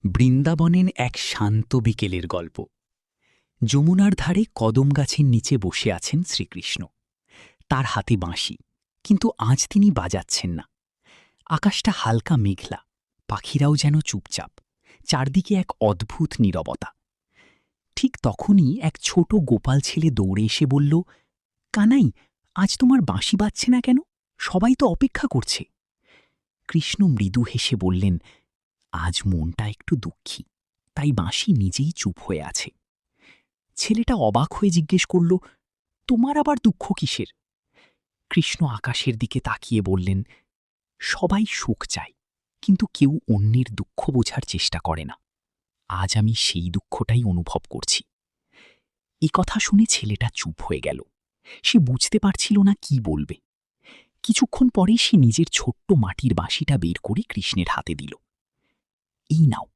বৃন্দাবনের এক শান্ত বিকেলের গল্প। যমুনার ধারে কদম গাছের নিচে বসে আছেন শ্রীকৃষ্ণ। তার হাতে বাঁশি, কিন্তু আজ তিনি বাজাচ্ছেন না। আকাশটা হালকা মেঘলা, পাখিরাও যেন চুপচাপ, চারদিকে এক অদ্ভুত নীরবতা। ঠিক তখনই এক ছোট গোপাল ছেলে দৌড়ে এসে বলল, কানাই, আজ তোমার বাঁশি বাজছে না কেন? সবাই তো অপেক্ষা করছে। কৃষ্ণ মৃদু হেসে বললেন, আজ মনটা একটু দুঃখী, তাই বাঁশি নিজেই চুপ হয়ে আছে। ছেলেটা অবাক হয়ে জিজ্ঞেস করল, তোমার আবার দুঃখ কিসের? কৃষ্ণ আকাশের দিকে তাকিয়ে বললেন, সবাই সুখ চায়, কিন্তু কেউ অন্যের দুঃখ বোঝার চেষ্টা করে না। আজ আমি সেই দুঃখটাই অনুভব করছি। এ কথা শুনে ছেলেটা চুপ হয়ে গেল। সে বুঝতে পারছিল না কি বলবে। কিছুক্ষণ পরেই সে নিজের ছোট্ট মাটির বাঁশিটা বের করে কৃষ্ণের হাতে দিল। এই নাও,